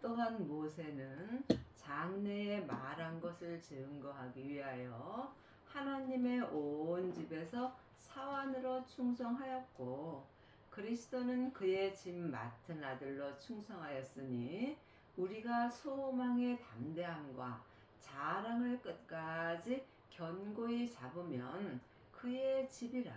또한 모세는 장래에 말한 것을 증거하기 위하여 하나님의 온 집에서 사환으로 충성하였고, 그리스도는 그의 집 맡은 아들로 충성하였으니 우리가 소망의 담대함과 자랑을 끝까지 견고히 잡으면 그의 집이라.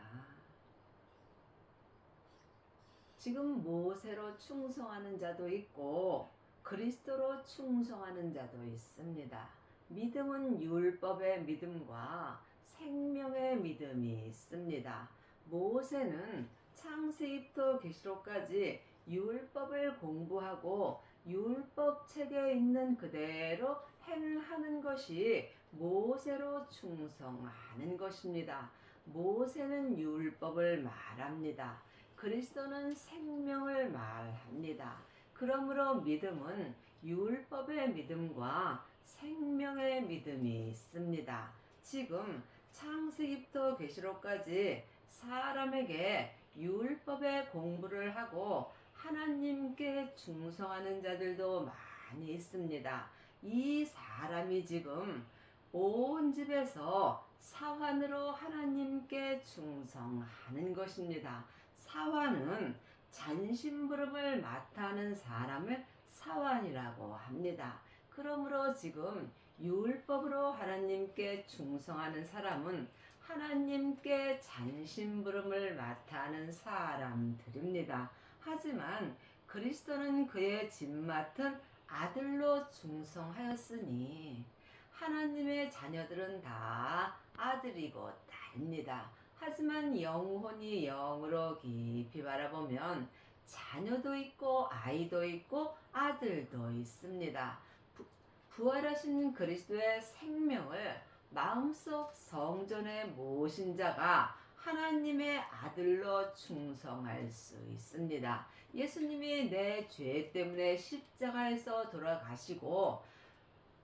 지금 모세로 충성하는 자도 있고 그리스도로 충성하는 자도 있습니다. 믿음은 율법의 믿음과 생명의 믿음이 있습니다. 모세는 창세기부터 계시록까지 율법을 공부하고 율법 책에 있는 그대로 행하는 것이 모세로 충성하는 것입니다. 모세는 율법을 말합니다. 그리스도는 생명을 말합니다. 그러므로 믿음은 율법의 믿음과 생명의 믿음이 있습니다. 지금 창세기부터 계시록까지 사람에게 율법의 공부를 하고 하나님께 충성하는 자들도 많이 있습니다. 이 사람이 지금 온 집에서 사환으로 하나님께 충성하는 것입니다. 사환은 잔심부름을 맡아 하는 사람을 사환이라고 합니다. 그러므로 지금 율법으로 하나님께 충성하는 사람은 하나님께 잔심부름을 맡아 하는 사람들입니다. 하지만 그리스도는 그의 집 맡은 아들로 충성하였으니 하나님의 자녀들은 다 아들이고 딸입니다. 하지만 영혼이 영으로 깊이 바라보면 자녀도 있고 아이도 있고 아들도 있습니다. 부활하신 그리스도의 생명을 마음속 성전에 모신 자가 하나님의 아들로 충성할 수 있습니다. 예수님이 내 죄 때문에 십자가에서 돌아가시고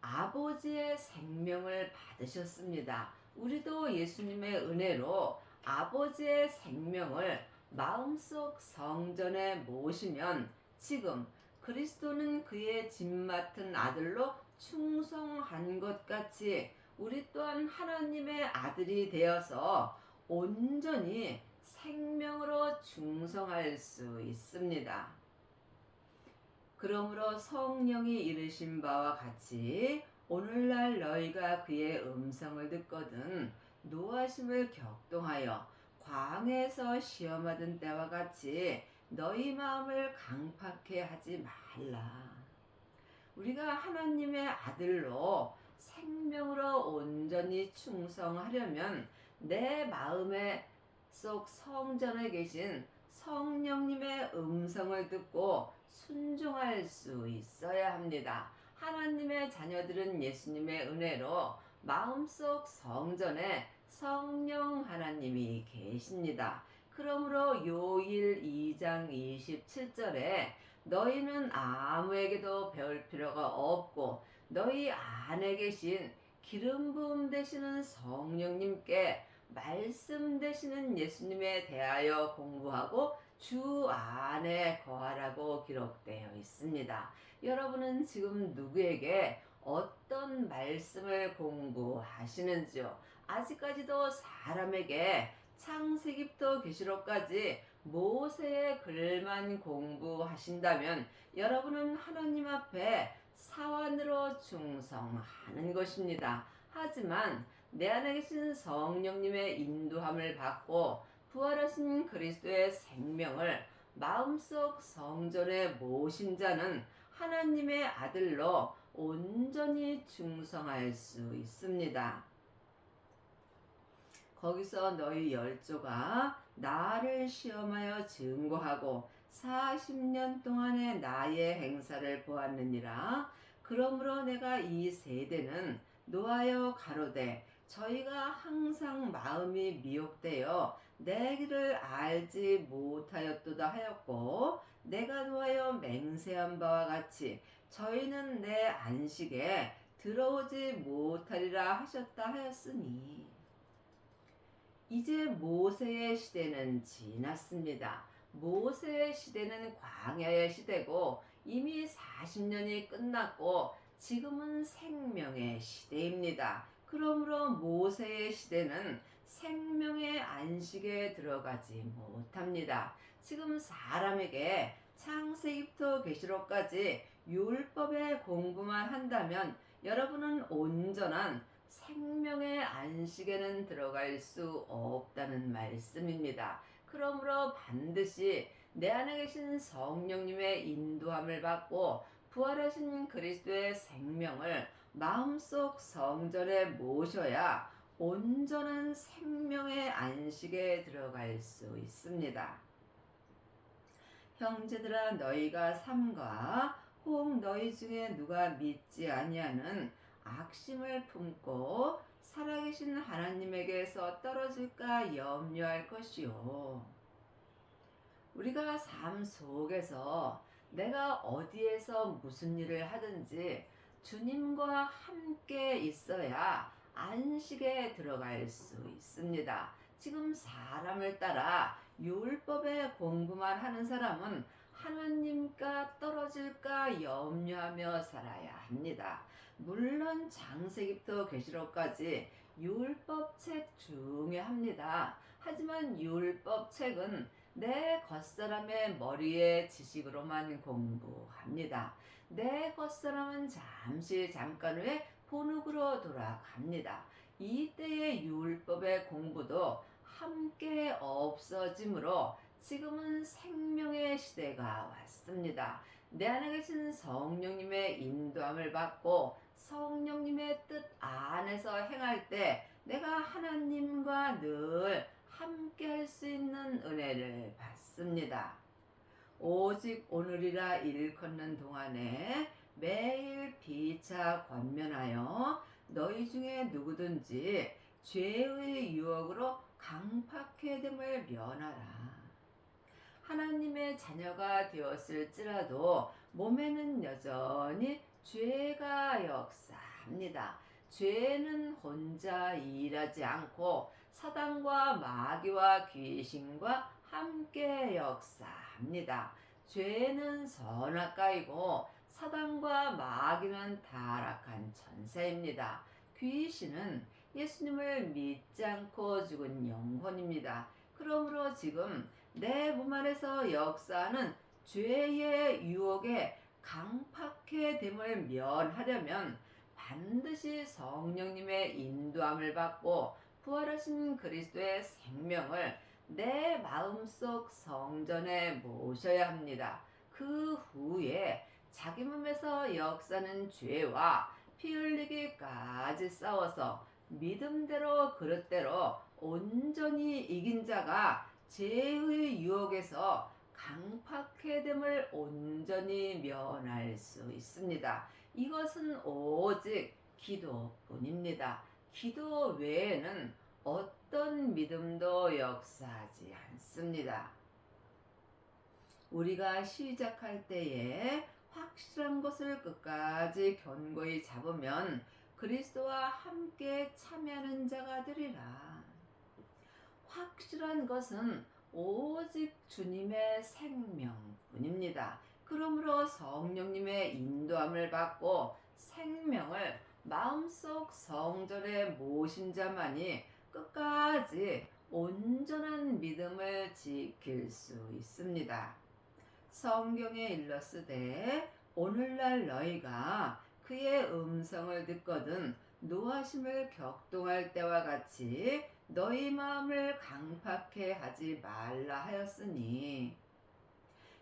아버지의 생명을 받으셨습니다. 우리도 예수님의 은혜로 아버지의 생명을 마음속 성전에 모시면 지금 그리스도는 그의 집 맡은 아들로 충성한 것 같이 우리 또한 하나님의 아들이 되어서 온전히 생명으로 충성할 수 있습니다. 그러므로 성령이 이르신 바와 같이 오늘날 너희가 그의 음성을 듣거든 노하심을 격동하여 광야에서 시험하던 때와 같이 너희 마음을 강팍해 하지 말라. 우리가 하나님의 아들로 생명으로 온전히 충성하려면 내 마음의 속 성전에 계신 성령님의 음성을 듣고 순종할 수 있어야 합니다. 하나님의 자녀들은 예수님의 은혜로 마음속 성전에 성령 하나님이 계십니다. 그러므로 요일 2장 27절에 너희는 아무에게도 배울 필요가 없고 너희 안에 계신 기름 부음 되시는 성령님께 말씀 되시는 예수님에 대하여 공부하고 주 안에 거하라고 기록되어 있습니다. 여러분은 지금 누구에게 어떤 말씀을 공부하시는지요? 아직까지도 사람에게 창세기부터 계시록까지 모세의 글만 공부하신다면 여러분은 하나님 앞에 사환으로 충성하는 것입니다. 하지만 내 안에 계신 성령님의 인도함을 받고 부활하신 그리스도의 생명을 마음속 성전에 모신 자는 하나님의 아들로 온전히 충성할 수 있습니다. 거기서 너희 열조가 나를 시험하여 증거하고 40년 동안의 나의 행사를 보았느니라. 그러므로 내가 이 세대는 노하여 가로되 저희가 항상 마음이 미혹되어 내 길을 알지 못하였도다 하였고, 내가 노하여 맹세한 바와 같이 저희는 내 안식에 들어오지 못하리라 하셨다 하였으니 이제 모세의 시대는 지났습니다. 모세의 시대는 광야의 시대고 이미 40년이 끝났고 지금은 생명의 시대입니다. 그러므로 모세의 시대는 생명의 안식에 들어가지 못합니다. 지금 사람에게 창세기부터 계시록까지 율법의 공부만 한다면 여러분은 온전한 생명의 안식에는 들어갈 수 없다는 말씀입니다. 그러므로 반드시 내 안에 계신 성령님의 인도함을 받고 부활하신 그리스도의 생명을 마음속 성전에 모셔야 온전한 생명의 안식에 들어갈 수 있습니다. 형제들아, 너희가 삼가 혹 너희 중에 누가 믿지 아니하는 악심을 품고 살아계신 하나님에게서 떨어질까 염려할 것이요. 우리가 삶 속에서 내가 어디에서 무슨 일을 하든지 주님과 함께 있어야 안식에 들어갈 수 있습니다. 지금 사람을 따라 율법의 공부만 하는 사람은 하나님과 떨어질까 염려하며 살아야 합니다. 물론 창세기부터 계시록까지 율법책 중요합니다. 하지만 율법책은 내 겉사람의 머리에 지식으로만 공부합니다. 내 겉사람은 잠깐 후에 본흙으로 돌아갑니다. 이때의 율법의 공부도 함께 없어지므로 지금은 생명의 시대가 왔습니다. 내 안에 계신 성령님의 인도함을 받고 성령님의 뜻 안에서 행할 때 내가 하나님과 늘 함께 할 수 있는 은혜를 받습니다. 오직 오늘이라 일컫는 동안에 매일 비차 권면하여 너희 중에 누구든지 죄의 유혹으로 강팍해 됨을 면하라. 하나님의 자녀가 되었을지라도 몸에는 여전히 죄가 역사합니다. 죄는 혼자 일하지 않고 사단과 마귀와 귀신과 함께 역사합니다. 죄는 선악가이고 사단과 마귀는 타락한 천사입니다. 귀신은 예수님을 믿지 않고 죽은 영혼입니다. 그러므로 지금 내 몸 안에서 역사하는 죄의 유혹에 강팍해 됨을 면하려면 반드시 성령님의 인도함을 받고 부활하신 그리스도의 생명을 내 마음속 성전에 모셔야 합니다. 그 후에 자기 몸에서 역사하는 죄와 피 흘리기까지 싸워서 믿음대로 그릇대로 온전히 이긴 자가 죄의 유혹에서 강팍해 됨을 온전히 면할 수 있습니다. 이것은 오직 기도뿐입니다. 기도 외에는 어떤 믿음도 역사하지 않습니다. 우리가 시작할 때에 확실한 것을 끝까지 견고히 잡으면 그리스도와 함께 참여하는 자가 되리라. 확실한 것은 오직 주님의 생명뿐입니다. 그러므로 성령님의 인도함을 받고 생명을 마음속 성전에 모신 자만이 끝까지 온전한 믿음을 지킬 수 있습니다. 성경에 일렀으되 오늘날 너희가 그의 음성을 듣거든 노하심을 격동할 때와 같이 너희 마음을 강팍해 하지 말라 하였으니.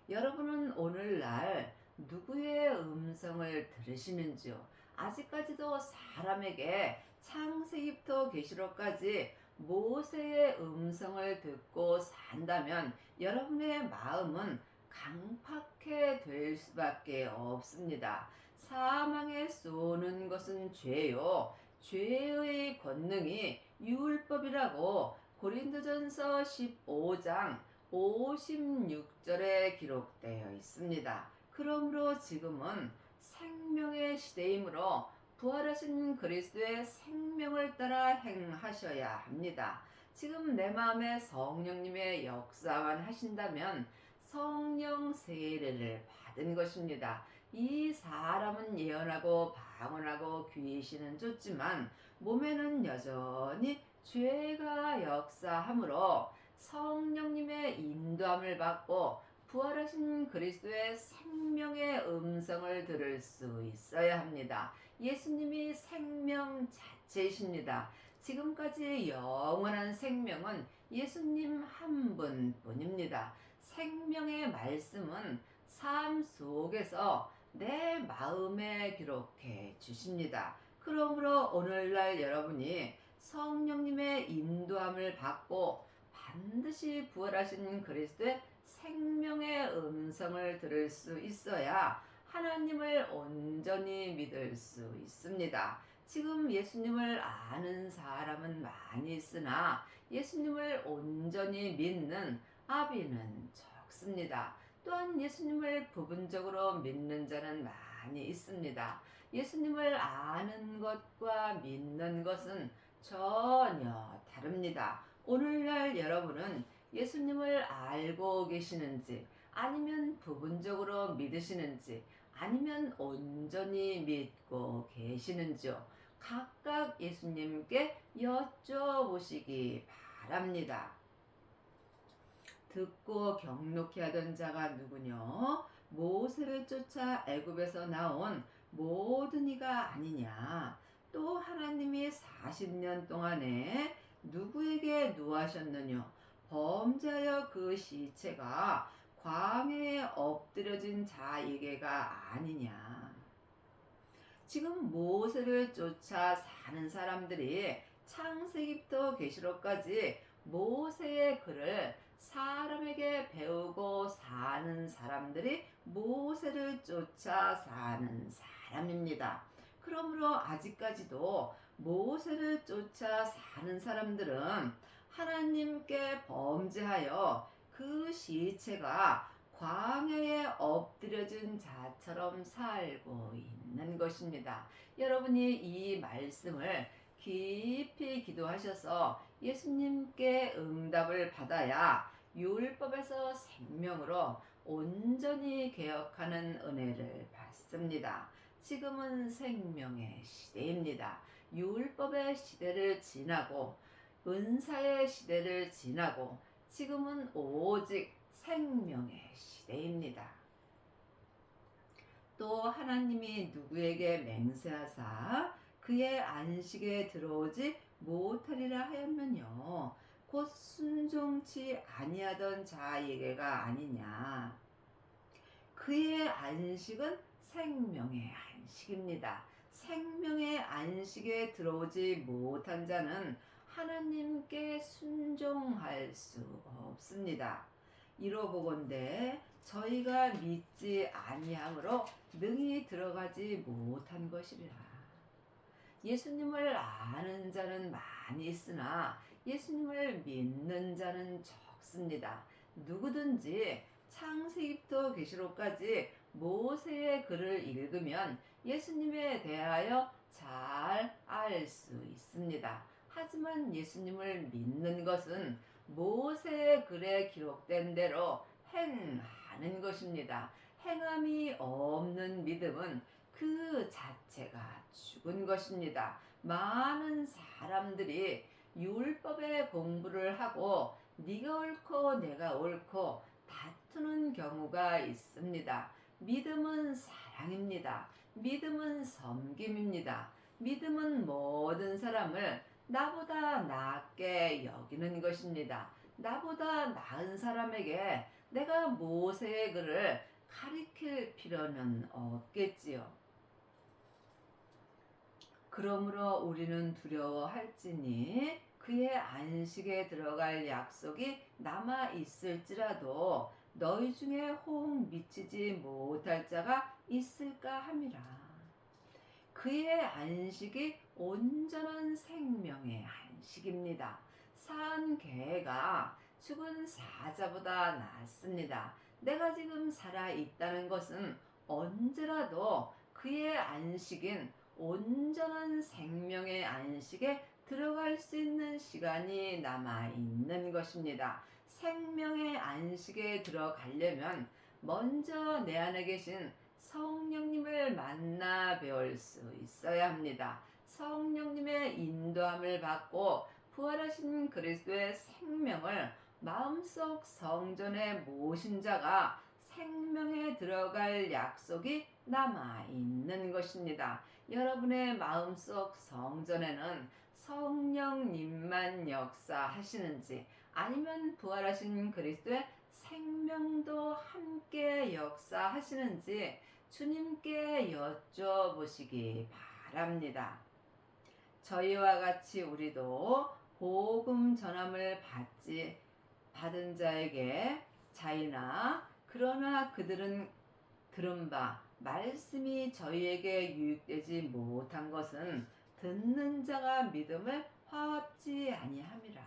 여러분은 오늘날 누구의 음성을 들으시는지요? 아직까지도 사람에게 창세기부터 계시록까지 모세의 음성을 듣고 산다면 여러분의 마음은 강팍해 될 수밖에 없습니다. 사망에 쏘는 것은 죄요. 죄의 권능이 율법이라고 고린도전서 15장 56절에 기록되어 있습니다. 그러므로 지금은 생명의 시대이므로 부활하신 그리스도의 생명을 따라 행하셔야 합니다. 지금 내 마음에 성령님의 역사만 하신다면 성령 세례를 받은 것입니다. 이 사람은 예언하고 방언하고 귀신은 쫓지만 몸에는 여전히 죄가 역사하므로 성령님의 인도함을 받고 부활하신 그리스도의 생명의 음성을 들을 수 있어야 합니다. 예수님이 생명 자체이십니다. 지금까지 영원한 생명은 예수님 한 분뿐입니다. 생명의 말씀은 삶 속에서 내 마음에 기록해 주십니다. 그러므로 오늘날 여러분이 성령님의 인도함을 받고 반드시 부활하신 그리스도의 생명의 음성을 들을 수 있어야 하나님을 온전히 믿을 수 있습니다. 지금 예수님을 아는 사람은 많이 있으나 예수님을 온전히 믿는 아비는 적습니다. 또한 예수님을 부분적으로 믿는 자는 많이 있습니다. 예수님을 아는 것과 믿는 것은 전혀 다릅니다. 오늘날 여러분은 예수님을 알고 계시는지, 아니면 부분적으로 믿으시는지, 아니면 온전히 믿고 계시는지요? 각각 예수님께 여쭤보시기 바랍니다. 듣고 경록히 하던 자가 누구뇨? 모세를 쫓아 애굽에서 나온 모든 이가 아니냐? 또 하나님이 40년 동안에 누구에게 누하셨느뇨? 범죄하여 그 시체가 광야에 엎드려진 자에게가 아니냐? 지금 모세를 쫓아 사는 사람들이 창세기부터 계시록까지 모세의 글을 사람에게 배우고 사는 사람들이 모세를 쫓아 사는 사람입니다. 그러므로 아직까지도 모세를 쫓아 사는 사람들은 하나님께 범죄하여 그 시체가 광야에 엎드려진 자처럼 살고 있는 것입니다. 여러분이 이 말씀을 깊이 기도하셔서 예수님께 응답을 받아야 율법에서 생명으로 온전히 개혁하는 은혜를 받습니다. 지금은 생명의 시대입니다. 율법의 시대를 지나고 은사의 시대를 지나고 지금은 오직 생명의 시대입니다. 또 하나님이 누구에게 맹세하사 그의 안식에 들어오지 못하리라 하였느뇨? 곧 순종치 아니하던 자에게가 아니냐? 그의 안식은 생명의 안식입니다. 생명의 안식에 들어오지 못한 자는 하나님께 순종할 수 없습니다. 이로보건대 저희가 믿지 아니함으로 능히 들어가지 못한 것이리라. 예수님을 아는 자는 많이 있으나 예수님을 믿는 자는 적습니다. 누구든지 창세기부터 계시록까지 모세의 글을 읽으면 예수님에 대하여 잘 알 수 있습니다. 하지만 예수님을 믿는 것은 모세의 글에 기록된 대로 행하는 것입니다. 행함이 없는 믿음은 그 자체가 죽은 것입니다. 많은 사람들이 율법의 공부를 하고 네가 옳고 내가 옳고 다투는 경우가 있습니다. 믿음은 사랑입니다. 믿음은 섬김입니다. 믿음은 모든 사람을 나보다 낫게 여기는 것입니다. 나보다 나은 사람에게 내가 모세의 글을 가리킬 필요는 없겠지요. 그러므로 우리는 두려워할지니 그의 안식에 들어갈 약속이 남아 있을지라도 너희 중에 호응 미치지 못할 자가 있을까 함이라. 그의 안식이 온전한 생명의 안식입니다. 산 개가 죽은 사자보다 낫습니다. 내가 지금 살아 있다는 것은 언제라도 그의 안식인 온전한 생명의 안식에 들어갈 수 있는 시간이 남아 있는 것입니다. 생명의 안식에 들어가려면 먼저 내 안에 계신 성령님을 만나 배울 수 있어야 합니다. 성령님의 인도함을 받고 부활하신 그리스도의 생명을 마음속 성전에 모신 자가 생명에 들어갈 약속이 남아 있는 것입니다. 여러분의 마음속 성전에는 성령님만 역사하시는지 아니면 부활하신 그리스도의 생명도 함께 역사하시는지 주님께 여쭤보시기 바랍니다. 저희와 같이 우리도 복음 전함을 받은 자에게 자이나 그러나 그들은 들은 바 말씀이 저희에게 유익되지 못한 것은 듣는 자가 믿음을 화합지 아니함이라.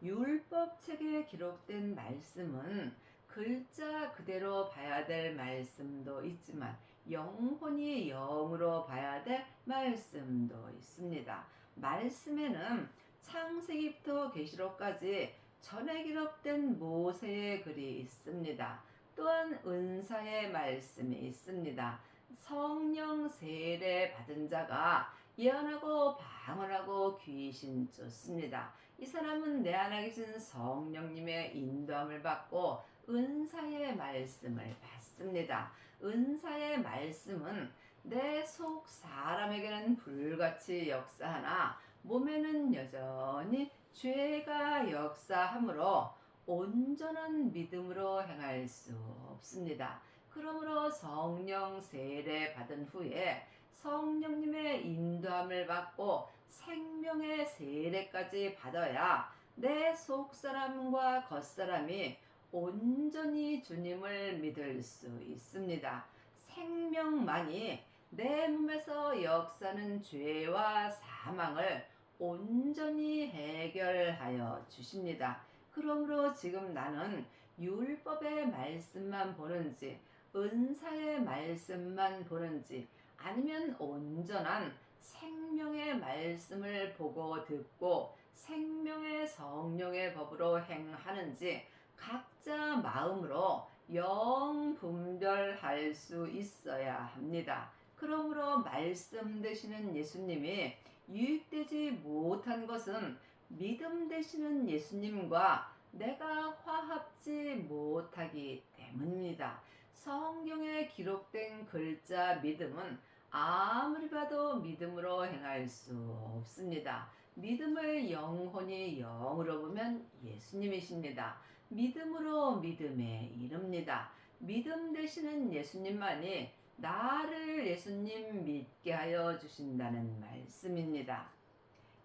율법책에 기록된 말씀은 글자 그대로 봐야 될 말씀도 있지만 영혼이 영으로 봐야 될 말씀도 있습니다. 말씀에는 창세기부터 계시록까지 전에 기록된 모세의 글이 있습니다. 또한 은사의 말씀이 있습니다. 성령 세례 받은 자가 예언하고 방언하고 귀신 쫓습니다. 이 사람은 내 안에 계신 성령님의 인도함을 받고 은사의 말씀을 받습니다. 은사의 말씀은 내 속 사람에게는 불같이 역사하나 몸에는 여전히 죄가 역사하므로 온전한 믿음으로 행할 수 없습니다. 그러므로 성령 세례 받은 후에 성령님의 인도함을 받고 생명의 세례까지 받아야 내 속사람과 겉사람이 온전히 주님을 믿을 수 있습니다. 생명만이 내 몸에서 역사하는 죄와 사망을 온전히 해결하여 주십니다. 그러므로 지금 나는 율법의 말씀만 보는지 은사의 말씀만 보는지 아니면 온전한 생명의 말씀을 보고 듣고 생명의 성령의 법으로 행하는지 각자 마음으로 영 분별할 수 있어야 합니다. 그러므로 말씀 되시는 예수님이 유익되지 못한 것은 믿음 되시는 예수님과 내가 화합지 못하기 때문입니다. 성경에 기록된 글자 믿음은 아무리 봐도 믿음으로 행할 수 없습니다. 믿음을 영혼이 영으로 보면 예수님이십니다. 믿음으로 믿음에 이릅니다. 믿음 되시는 예수님만이 나를 예수님 믿게 하여 주신다는 말씀입니다.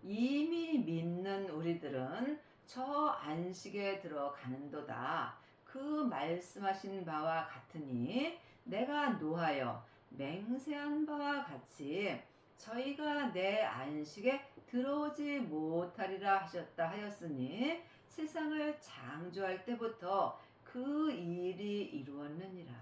이미 믿는 우리들은 저 안식에 들어가는도다. 그 말씀하신 바와 같으니 내가 노하여 맹세한 바와 같이 저희가 내 안식에 들어오지 못하리라 하셨다 하였으니 세상을 창조할 때부터 그 일이 이루었느니라.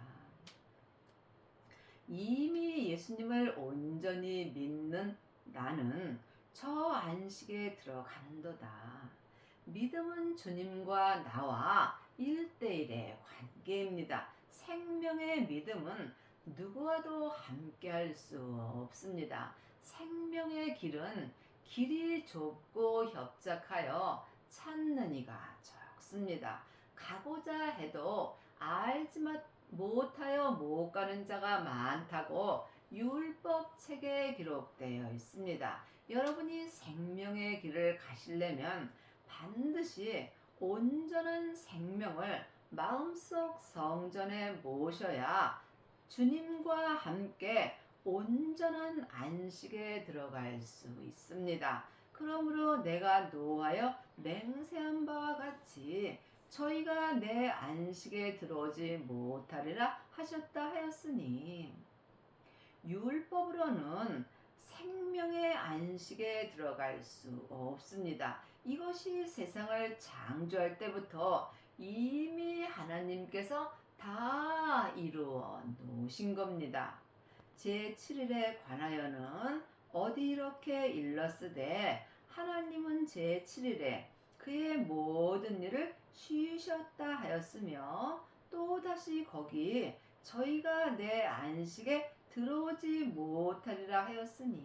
이미 예수님을 온전히 믿는 나는 저 안식에 들어가는도다. 믿음은 주님과 나와 1대1의 관계입니다. 생명의 믿음은 누구와도 함께할 수 없습니다. 생명의 길은 길이 좁고 협착하여 찾는 이가 적습니다. 가고자 해도 알지 못하여 못 가는 자가 많다고 율법책에 기록되어 있습니다. 여러분이 생명의 길을 가시려면 반드시 온전한 생명을 마음속 성전에 모셔야 주님과 함께 온전한 안식에 들어갈 수 있습니다. 그러므로 내가 노하여 맹세한 바와 같이 저희가 내 안식에 들어오지 못하리라 하셨다 하였으니 율법으로는 생명의 안식에 들어갈 수 없습니다. 이것이 세상을 창조할 때부터 이미 하나님께서 다 이루어 놓으신 겁니다. 제7일에 관하여는 어디 이렇게 일렀으되 하나님은 제7일에 그의 모든 일을 쉬셨다 하였으며 또다시 거기 저희가 내 안식에 들어오지 못하리라 하였으니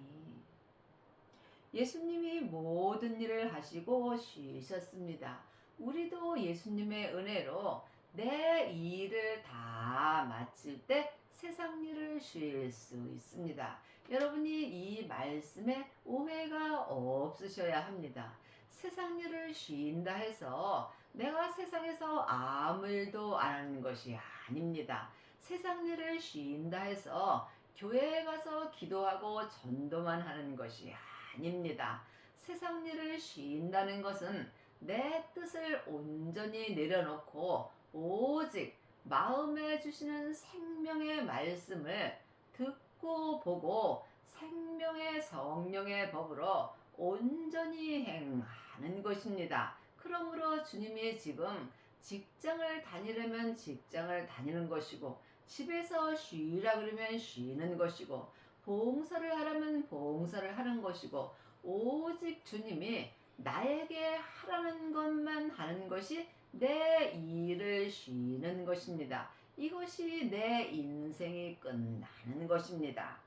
예수님이 모든 일을 하시고 쉬셨습니다. 우리도 예수님의 은혜로 내 일을 다 마칠 때 세상 일을 쉴 수 있습니다. 여러분이 이 말씀에 오해가 없으셔야 합니다. 세상 일을 쉰다 해서 내가 세상에서 아무 일도 안 하는 것이 아닙니다. 세상 일을 쉰다 해서 교회에 가서 기도하고 전도만 하는 것이 아닙니다. 세상 일을 쉰다는 것은 내 뜻을 온전히 내려놓고 오직 마음에 주시는 생명의 말씀을 듣고 보고 생명의 성령의 법으로 온전히 행하는 것입니다. 그러므로 주님이 지금 직장을 다니려면 직장을 다니는 것이고 집에서 쉬라 그러면 쉬는 것이고 봉사를 하려면 봉사를 하는 것이고 오직 주님이 나에게 하라는 것만 하는 것이 내 일을 쉬는 것입니다. 이것이 내 인생이 끝나는 것입니다.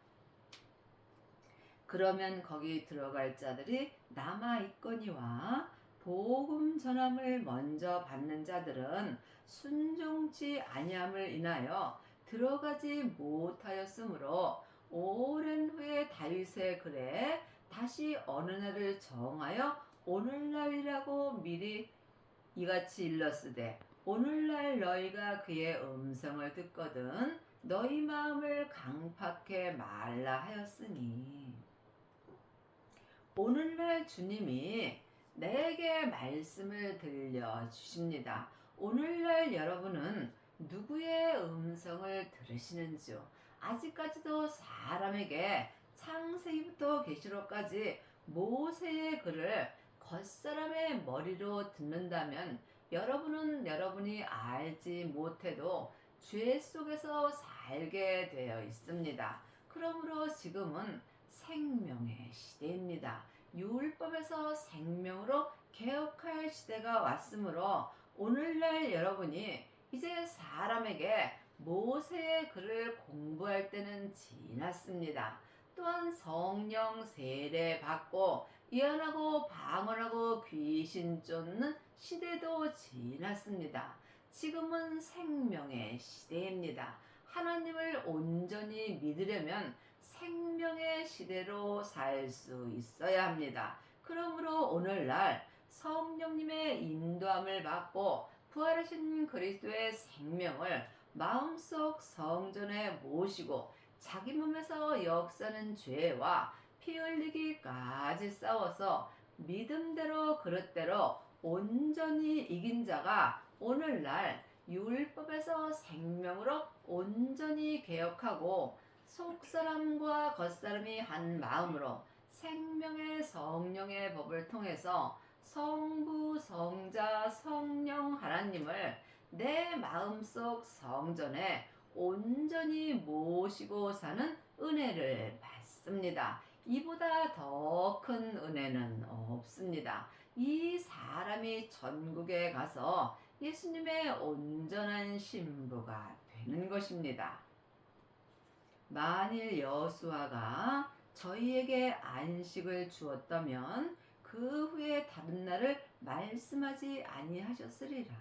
그러면 거기 들어갈 자들이 남아있거니와 복음 전함을 먼저 받는 자들은 순종치 아니함을 인하여 들어가지 못하였으므로 오랜 후에 다윗의 글에 다시 어느 날을 정하여 오늘날이라고 미리 이같이 일렀으되 오늘날 너희가 그의 음성을 듣거든 너희 마음을 강팍해 말라 하였으니 오늘날 주님이 내게 말씀을 들려주십니다. 오늘날 여러분은 누구의 음성을 들으시는지요? 아직까지도 사람에게 창세기부터 계시록까지 모세의 글을 겉사람의 머리로 듣는다면 여러분은 여러분이 알지 못해도 죄 속에서 살게 되어 있습니다. 그러므로 지금은 생명의 시대입니다. 율법에서 생명으로 개혁할 시대가 왔으므로 오늘날 여러분이 이제 사람에게 모세의 글을 공부할 때는 지났습니다. 또한 성령 세례 받고 예언하고 방언하고 귀신 쫓는 시대도 지났습니다. 지금은 생명의 시대입니다. 하나님을 온전히 믿으려면 생명의 시대로 살 수 있어야 합니다. 그러므로 오늘날 성령님의 인도함을 받고 부활하신 그리스도의 생명을 마음속 성전에 모시고 자기 몸에서 역사는 죄와 피 흘리기까지 싸워서 믿음대로 그릇대로 온전히 이긴 자가 오늘날 율법에서 생명으로 온전히 개혁하고 속사람과 겉사람이 한 마음으로 생명의 성령의 법을 통해서 성부, 성자, 성령 하나님을 내 마음속 성전에 온전히 모시고 사는 은혜를 받습니다. 이보다 더 큰 은혜는 없습니다. 이 사람이 전국에 가서 예수님의 온전한 신부가 되는 것입니다. 만일 여호수아가 저희에게 안식을 주었다면 그 후에 다른 날을 말씀하지 아니하셨으리라.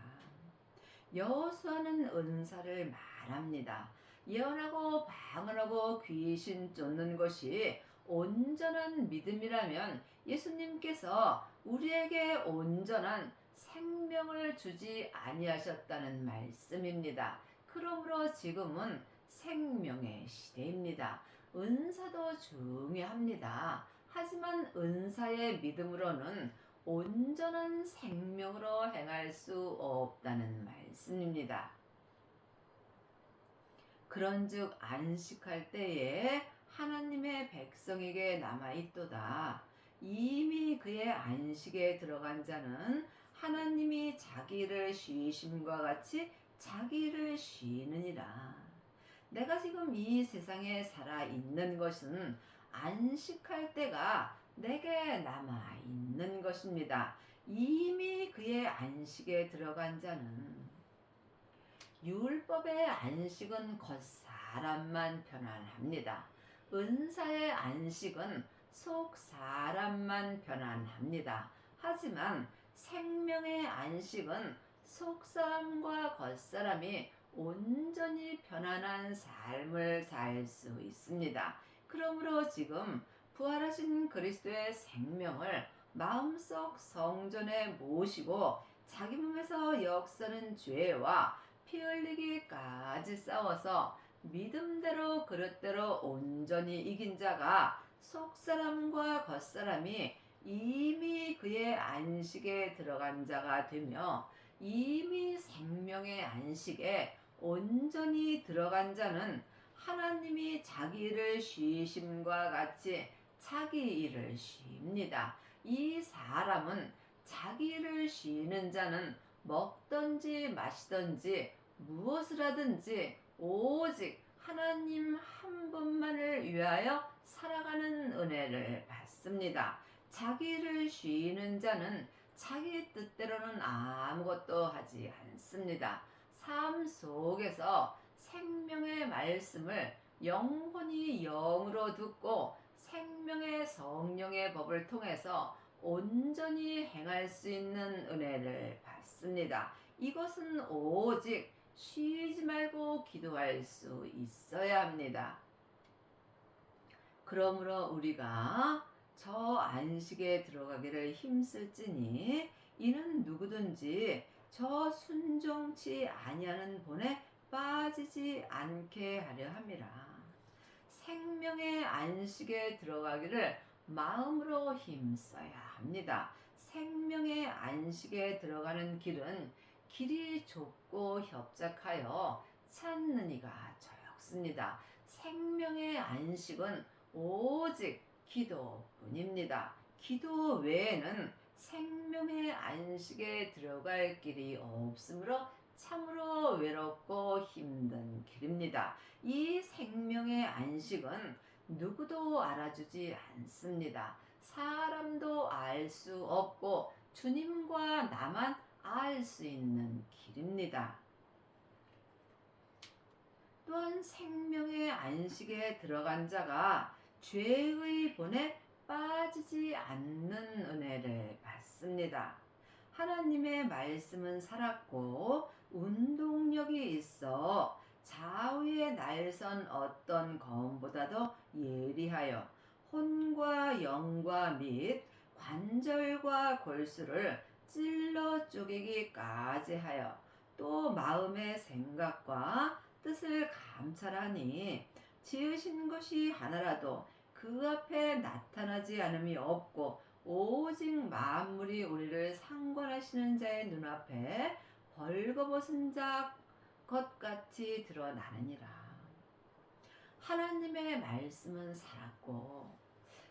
여호수아는 은사를 말합니다. 예언하고 방언하고 귀신 쫓는 것이 온전한 믿음이라면 예수님께서 우리에게 온전한 생명을 주지 아니하셨다는 말씀입니다. 그러므로 지금은 생명의 시대입니다. 은사도 중요합니다. 하지만 은사의 믿음으로는 온전한 생명으로 행할 수 없다는 말씀입니다. 그런즉 안식할 때에 하나님의 백성에게 남아있도다. 이미 그의 안식에 들어간 자는 하나님이 자기를 쉬심과 같이 자기를 쉬느니라. 내가 지금 이 세상에 살아있는 것은 안식할 때가 내게 남아있는 것입니다. 이미 그의 안식에 들어간 자는 율법의 안식은 겉사람만 편안합니다. 은사의 안식은 속사람만 편안합니다. 하지만 생명의 안식은 속사람과 겉사람이 온전히 편안한 삶을 살 수 있습니다. 그러므로 지금 부활하신 그리스도의 생명을 마음속 성전에 모시고 자기 몸에서 역사는 죄와 피 흘리기까지 싸워서 믿음대로 그릇대로 온전히 이긴 자가 속사람과 겉사람이 이미 그의 안식에 들어간 자가 되며 이미 생명의 안식에 온전히 들어간 자는 하나님이 자기 일을 쉬심과 같이 자기 일을 쉽니다. 이 사람은 자기 일을 쉬는 자는 먹든지 마시든지 무엇을 하든지 오직 하나님 한 분만을 위하여 살아가는 은혜를 받습니다. 자기 일을 쉬는 자는 자기 뜻대로는 아무것도 하지 않습니다. 삶 속에서 생명의 말씀을 영혼이 영으로 듣고 생명의 성령의 법을 통해서 온전히 행할 수 있는 은혜를 받습니다. 이것은 오직 쉬지 말고 기도할 수 있어야 합니다. 그러므로 우리가 저 안식에 들어가기를 힘쓸지니 이는 누구든지 저 순종치 아니하는 본에 빠지지 않게 하려 함이라. 생명의 안식에 들어가기를 마음으로 힘써야 합니다. 생명의 안식에 들어가는 길이 좁고 협착하여 찾는 이가 적습니다. 생명의 안식은 오직 기도뿐입니다. 기도 외에는 생명의 안식에 들어갈 길이 없으므로 참으로 외롭고 힘든 길입니다. 이 생명의 안식은 누구도 알아주지 않습니다. 사람도 알 수 없고 주님과 나만 알 수 있는 길입니다. 또한 생명의 안식에 들어간 자가 죄의 본에 빠지지 않는 은혜를 받습니다. 하나님의 말씀은 살았고 운동력이 있어 좌우에 날선 어떤 검보다도 예리하여 혼과 영과 및 관절과 골수를 찔러 쪼개기까지 하여 또 마음의 생각과 뜻을 감찰하니 지으신 것이 하나라도 그 앞에 나타나지 않음이 없고 오직 만물이 우리를 상관하시는 자의 눈앞에 벌거벗은 자 것같이 드러나느니라. 하나님의 말씀은 살았고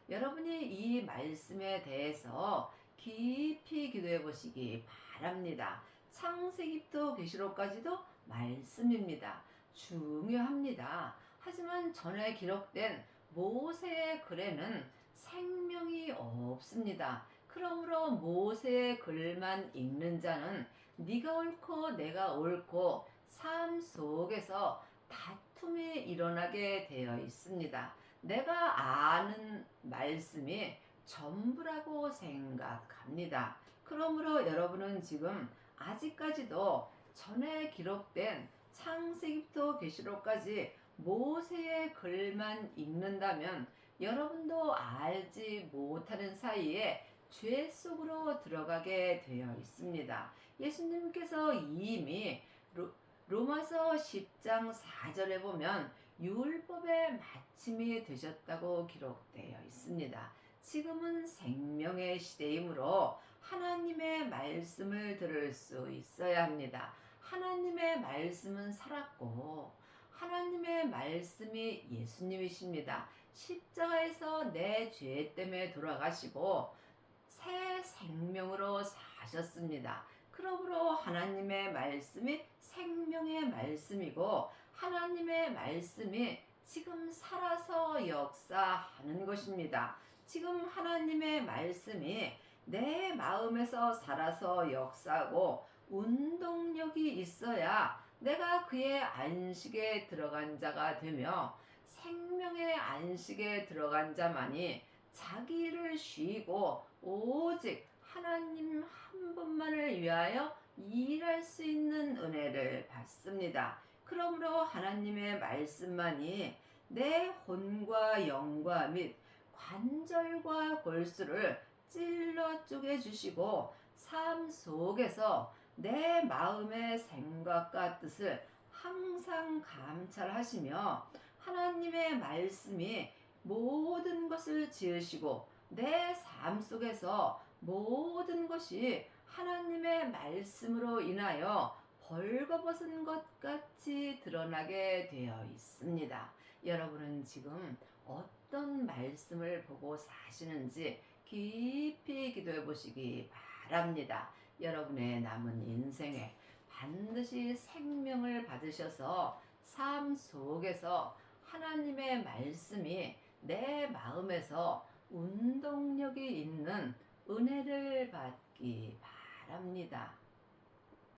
여러분이 이 말씀에 대해서 깊이 기도해 보시기 바랍니다. 창세기부터 계시록까지도 말씀입니다. 중요합니다. 하지만 전에 기록된 모세의 글에는 생명이 없습니다. 그러므로 모세의 글만 읽는 자는 네가 옳고 내가 옳고 삶 속에서 다툼이 일어나게 되어 있습니다. 내가 아는 말씀이 전부라고 생각합니다. 그러므로 여러분은 지금 아직까지도 전에 기록된 창세기부터 계시록까지 모세의 글만 읽는다면 여러분도 알지 못하는 사이에 죄 속으로 들어가게 되어 있습니다. 예수님께서 이미 로마서 10장 4절에 보면 율법의 마침이 되셨다고 기록되어 있습니다. 지금은 생명의 시대이므로 하나님의 말씀을 들을 수 있어야 합니다. 하나님의 말씀은 살았고 하나님의 말씀이 예수님이십니다. 십자가에서 내 죄 때문에 돌아가시고 새 생명으로 사셨습니다. 그러므로 하나님의 말씀이 생명의 말씀이고 하나님의 말씀이 지금 살아서 역사하는 것입니다. 지금 하나님의 말씀이 내 마음에서 살아서 역사하고 운동력이 있어야 내가 그의 안식에 들어간 자가 되며 생명의 안식에 들어간 자만이 자기를 쉬고 오직 하나님 한 분만을 위하여 일할 수 있는 은혜를 받습니다. 그러므로 하나님의 말씀만이 내魂과 영과 및 관절과 골수를 찔러 쪼개주시고 삶 속에서 내 마음의 생각과 뜻을 항상 감찰하시며 하나님의 말씀이 모든 것을 지으시고 내 삶 속에서 모든 것이 하나님의 말씀으로 인하여 벌거벗은 것 같이 드러나게 되어 있습니다. 여러분은 지금 어떤 말씀을 보고 사시는지 깊이 기도해 보시기 바랍니다. 여러분의 남은 인생에 반드시 생명을 받으셔서 삶 속에서 하나님의 말씀이 내 마음에서 운동력이 있는 은혜를 받기 바랍니다.